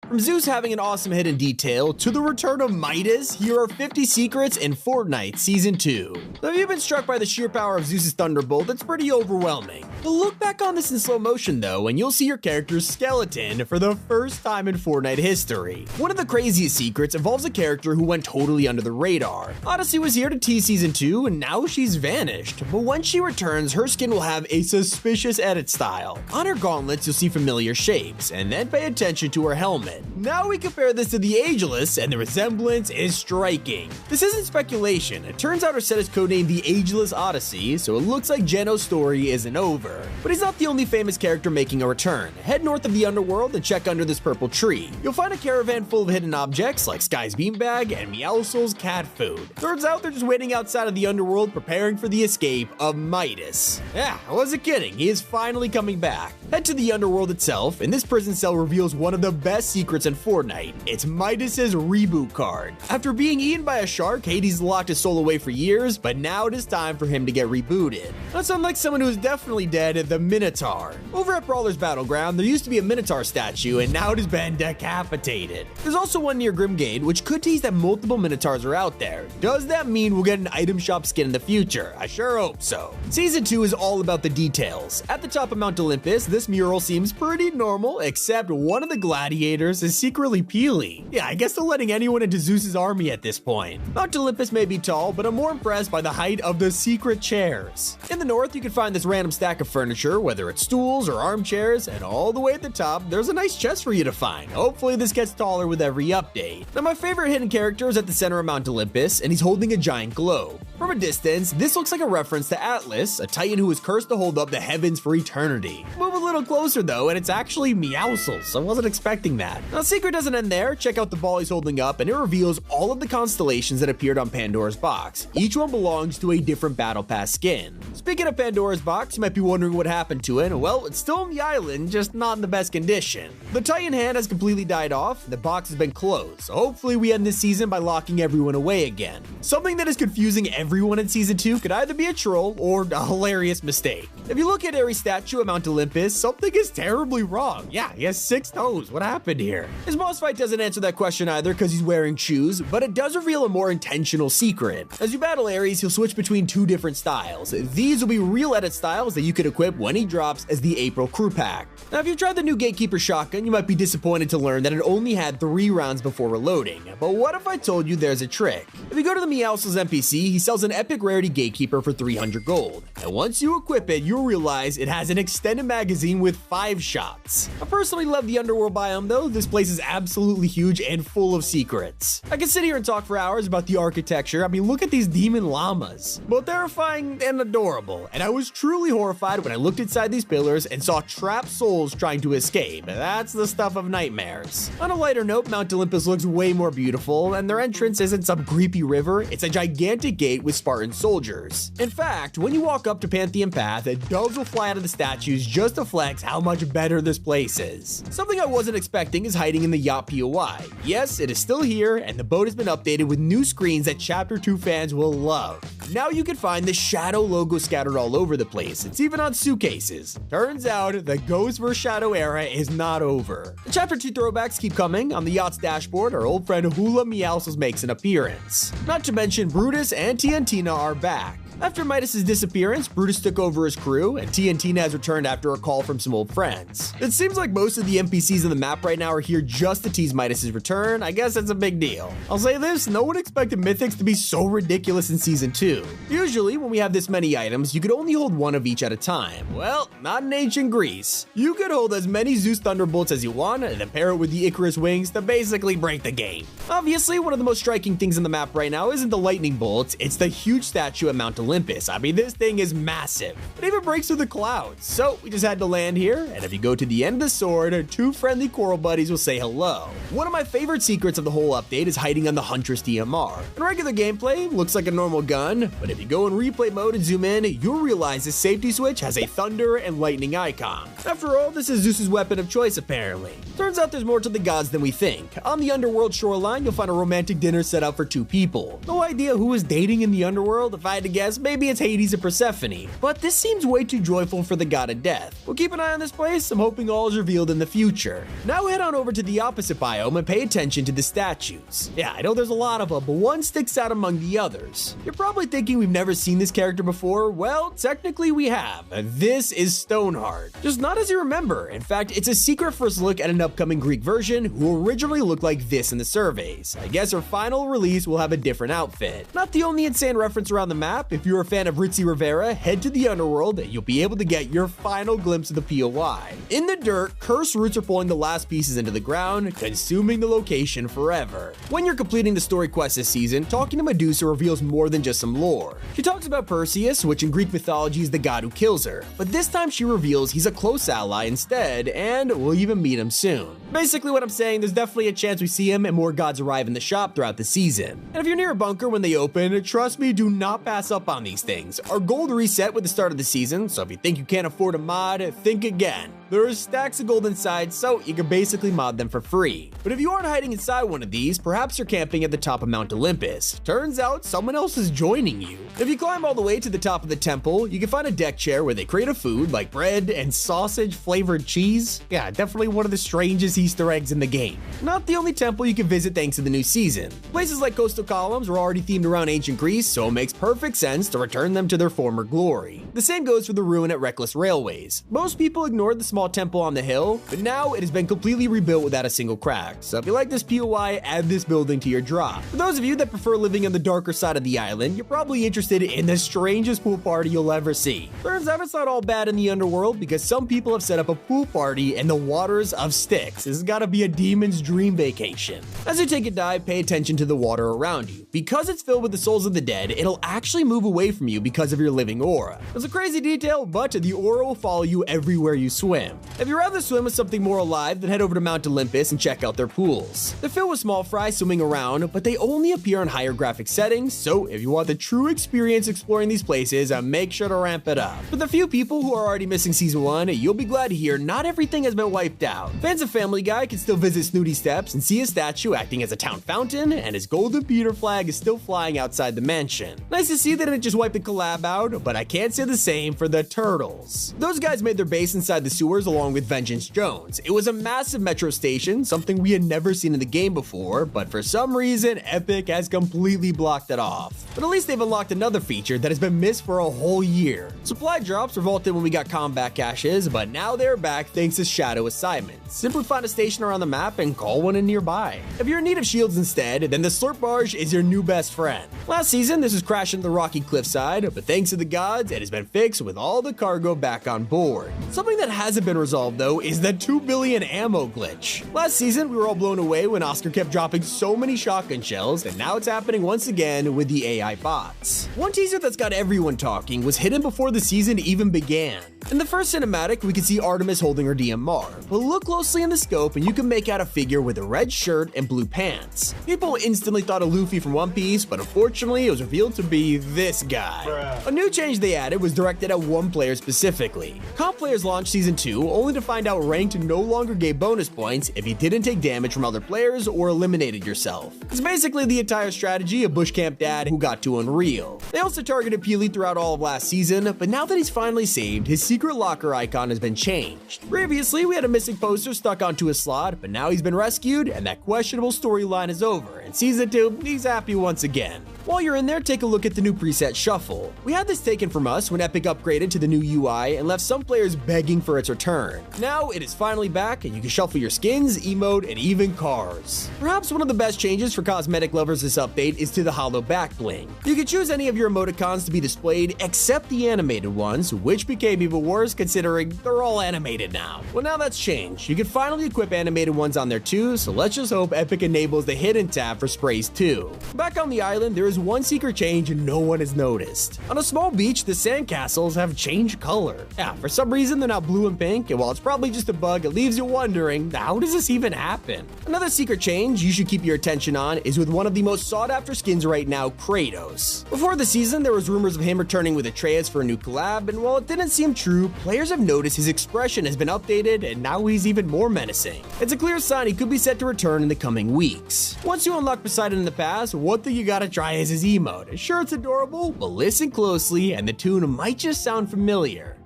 From Zeus having an awesome hidden detail to the return of Midas, here are 50 secrets in Fortnite Season 2. So if you've been struck by the sheer power of Zeus's Thunderbolt, it's pretty overwhelming. But look back on this in slow motion though, and you'll see your character's skeleton for the first time in Fortnite history. One of the craziest secrets involves a character who went totally under the radar. Odyssey was here to tease Season 2, and now she's vanished. But when she returns, her skin will have a suspicious edit style. On her gauntlets, you'll see familiar shapes, and then pay attention to her helmet. Now we compare this to the Ageless, and the resemblance is striking. This isn't speculation. It turns out her set is codenamed the Ageless Odyssey, so it looks like Geno's story isn't over. But he's not the only famous character making a return. Head north of the underworld and check under this purple tree. You'll find a caravan full of hidden objects like Sky's beanbag and Meowscles' cat food. Turns out they're just waiting outside of the underworld preparing for the escape of Midas. Yeah, I wasn't kidding. He is finally coming back. Head to the underworld itself, and this prison cell reveals one of the best secrets in Fortnite. It's Midas's reboot card. After being eaten by a shark, Hades locked his soul away for years, but now it is time for him to get rebooted. That's unlike someone who is definitely dead, the Minotaur. Over at Brawler's Battleground, there used to be a Minotaur statue, and now it has been decapitated. There's also one near Grimgate, which could tease that multiple Minotaurs are out there. Does that mean we'll get an item shop skin in the future? I sure hope so. Season 2 is all about the details. At the top of Mount Olympus, this mural seems pretty normal, except one of the gladiators is secretly peely. Yeah, I guess they're letting anyone into Zeus's army at this point. Mount Olympus may be tall, but I'm more impressed by the height of the secret chairs. In the north, you can find this random stack of furniture, whether it's stools or armchairs, and all the way at the top, there's a nice chest for you to find. Hopefully this gets taller with every update. Now my favorite hidden character is at the center of Mount Olympus, and he's holding a giant globe. From a distance, this looks like a reference to Atlas, a titan who was cursed to hold up the heavens for eternity. Move a little closer though, and it's actually Meowscles. I wasn't expecting that. Now, the secret doesn't end there. Check out the ball he's holding up, and it reveals all of the constellations that appeared on Pandora's box. Each one belongs to a different Battle Pass skin. Speaking of Pandora's box, you might be wondering what happened to it. Well, it's still on the island, just not in the best condition. The Titan hand has completely died off, the box has been closed, so hopefully we end this season by locking everyone away again. Something that is confusing everyone in Season 2 could either be a troll or a hilarious mistake. If you look at Ares' statue at Mount Olympus, something is terribly wrong. Yeah, he has 6 toes. What happened here? His boss fight doesn't answer that question either because he's wearing shoes, but it does reveal a more intentional secret. As you battle Ares, he'll switch between 2 different styles. These will be real edit styles that you can equip when he drops as the April crew pack. Now, if you've tried the new Gatekeeper shotgun, you might be disappointed to learn that it only had 3 rounds before reloading. But what if I told you there's a trick? If you go to the Meowscles NPC, he sells an epic rarity Gatekeeper for 300 gold. And once you equip it, you'll realize it has an extended magazine with 5 shots. I personally love the underworld biome though. This place is absolutely huge and full of secrets. I can sit here and talk for hours about the architecture. I mean, look at these demon llamas. Both terrifying and adorable. And I was truly horrified when I looked inside these pillars and saw trapped souls trying to escape. That's the stuff of nightmares. On a lighter note, Mount Olympus looks way more beautiful, and their entrance isn't some creepy river. It's a gigantic gate with Spartan soldiers. In fact, when you walk up to Pantheon Path, doves will fly out of the statues just to flex how much better this place is. Something I wasn't expecting is hiding in the yacht POI. Yes, it is still here, and the boat has been updated with new screens that Chapter 2 fans will love. Now you can find the Shadow logo scattered all over the place. It's even on suitcases. Turns out the Ghost vs Shadow era is not over. The Chapter 2 throwbacks keep coming. On the yacht's dashboard, our old friend Hula Meowscles makes an appearance. Not to mention Brutus and Tiantina are back. After Midas's disappearance, Brutus took over his crew, and Tiantina has returned after a call from some old friends. It seems like most of the NPCs on the map right now are here just to tease Midas's return. I guess that's a big deal. I'll say this, no one expected Mythics to be so ridiculous in Season 2. Usually, when we have this many items, you could only hold one of each at a time. Well, not in ancient Greece. You could hold as many Zeus Thunderbolts as you want, and then pair it with the Icarus wings to basically break the game. Obviously, one of the most striking things on the map right now isn't the lightning bolts, it's the huge statue at Mount Olympus. I mean, this thing is massive. It even breaks through the clouds. So we just had to land here, and if you go to the end of the sword, 2 friendly coral buddies will say hello. One of my favorite secrets of the whole update is hiding on the Huntress DMR. In regular gameplay, it looks like a normal gun, but if you go in replay mode and zoom in, you'll realize the safety switch has a thunder and lightning icon. After all, this is Zeus's weapon of choice apparently. Turns out there's more to the gods than we think. On the underworld shoreline, you'll find a romantic dinner set up for 2 people. No idea who is dating in the underworld. If I had to guess, maybe it's Hades and Persephone, but this seems way too joyful for the god of death. We'll keep an eye on this place. I'm hoping all is revealed in the future. Now head on over to the opposite biome biome and pay attention to the statues. Yeah, I know there's a lot of them, but one sticks out among the others. You're probably thinking we've never seen this character before. Well, technically we have. This is Stoneheart. Just not as you remember. In fact, it's a secret first look at an upcoming Greek version who originally looked like this in the surveys. I guess her final release will have a different outfit. Not the only insane reference around the map. If you're a fan of Ritzy Rivera, head to the underworld and you'll be able to get your final glimpse of the POI. In the dirt, cursed roots are pulling the last pieces into the ground, consuming the location forever. When you're completing the story quest this season, talking to Medusa reveals more than just some lore. She talks about Perseus, which in Greek mythology is the god who kills her, but this time she reveals he's a close ally instead, and we'll even meet him soon. Basically what I'm saying, there's definitely a chance we see him and more gods arrive in the shop throughout the season. And if you're near a bunker when they open, trust me, do not pass up on these things. Our gold reset with the start of the season, so if you think you can't afford a mod, think again. There are stacks of gold inside, so you can basically mod them for free. But if you aren't hiding inside one of these, perhaps you're camping at the top of Mount Olympus. Turns out someone else is joining you. If you climb all the way to the top of the temple, you can find a deck chair where they create a food like bread and sausage flavored cheese. Yeah, definitely one of the strangest Easter eggs in the game. Not the only temple you can visit thanks to the new season. Places like coastal columns were already themed around ancient Greece, so it makes perfect sense to return them to their former glory. The same goes for the ruin at Reckless Railways. Most people ignored the small temple on the hill, but now it has been completely rebuilt without a single crack. So if you like this POI, add this building to your drop. For those of you that prefer living on the darker side of the island, you're probably interested in the strangest pool party you'll ever see. Turns out it's not all bad in the underworld because some people have set up a pool party in the waters of Styx. This has got to be a demon's dream vacation. As you take a dive, pay attention to the water around you. Because it's filled with the souls of the dead, it'll actually move away from you because of your living aura. It's a crazy detail, but the aura will follow you everywhere you swim. If you'd rather swim with something more alive, then head over to Mount Olympus and check out their pools. They're filled with small fry swimming around, but they only appear in higher graphic settings, so if you want the true experience exploring these places, make sure to ramp it up. For the few people who are already missing Season 1, you'll be glad to hear not everything has been wiped out. Fans of Family Guy can still visit Snooty Steps and see his statue acting as a town fountain, and his golden Peter flag is still flying outside the mansion. Nice to see that it didn't just wipe the collab out, but I can't say the same for the Turtles. Those guys made their base inside the sewers along with Vengeance Jones. It was a massive metro station, something we had never seen in the game before, but for some reason, Epic has completely blocked it off. But at least they've unlocked another feature that has been missed for a whole year. Supply drops were vaulted when we got combat caches, but now they're back thanks to shadow assignments. Simply find a station around the map and call one in nearby. If you're in need of shields instead, then the Slurp Barge is your new best friend. Last season, this was crashing the rocky cliffside, but thanks to the gods, it has been fixed with all the cargo back on board. Something that hasn't been resolved though is the 2 billion ammo glitch. Last season, we were all blown away when Oscar kept dropping so many shotgun shells, and now it's happening once again with the AI bots. One teaser that's got everyone talking was hidden before the season even began. In the first cinematic, we could see Artemis holding her DMR, but look closely in the scope and you can make out a figure with a red shirt and blue pants. People instantly thought of Luffy from One Piece, but unfortunately it was revealed to be this guy. Bruh. A new change they added was directed at one player specifically. Comp players launched Season 2 only to find out ranked no longer gave bonus points if you didn't take damage from other players or eliminated yourself. It's basically the entire strategy of Bushcamp Dad who got to Unreal. They also targeted Peely throughout all of last season, but now that he's finally saved, his secret locker icon has been changed. Previously, we had a missing poster stuck onto a slot, but now he's been rescued and that questionable storyline is over. In Season 2, he's happy once again. While you're in there, take a look at the new preset Shuffle. We had this taken from us when Epic upgraded to the new UI and left some players begging for its return. Now it is finally back and you can shuffle your skins, emote, and even cars. Perhaps one of the best changes for cosmetic lovers this update is to the hollow back bling. You can choose any of your emoticons to be displayed except the animated ones, which became even worse considering they're all animated now. Well, now that's changed. You can finally equip animated ones on there too, so let's just hope Epic enables the hidden tab for sprays too. Back on the island, there is one secret change no one has noticed. On a small beach, the sandcastles have changed color. Yeah, for some reason they're now blue and pink, and while it's probably just a bug, it leaves you wondering, how does this even happen? Another secret change you should keep your attention on is with one of the most sought after skins right now, Kratos. Before the season, there was rumors of him returning with Atreus for a new collab, and while it didn't seem true, players have noticed his expression has been updated, and now he's even more menacing. It's a clear sign he could be set to return in the coming weeks. Once you unlock Poseidon in the pass, one thing you gotta try is his emote. Sure, it's adorable, but listen closely and the tune might just sound familiar.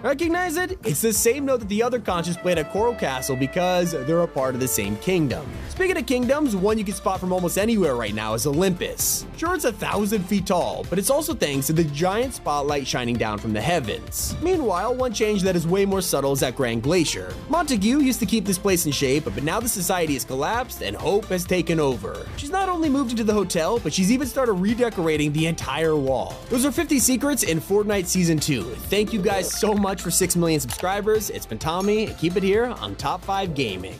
Recognize it? It's the same note that the other conches played at Coral Castle because they're a part of the same kingdom. Speaking of kingdoms, one you can spot from almost anywhere right now is Olympus. Sure, it's 1,000 feet tall, but it's also thanks to the giant spotlight shining down from the heavens. Meanwhile, one change that is way more subtle is at Grand Glacier. Montague used to keep this place in shape, but now the society has collapsed and Hope has taken over. She's not only moved into the hotel, but she's even started redecorating the entire wall. Those are 50 secrets in Fortnite Season 2. Thank you guys so much for 6 million subscribers. It's been Tommy, and keep it here on Top 5 Gaming.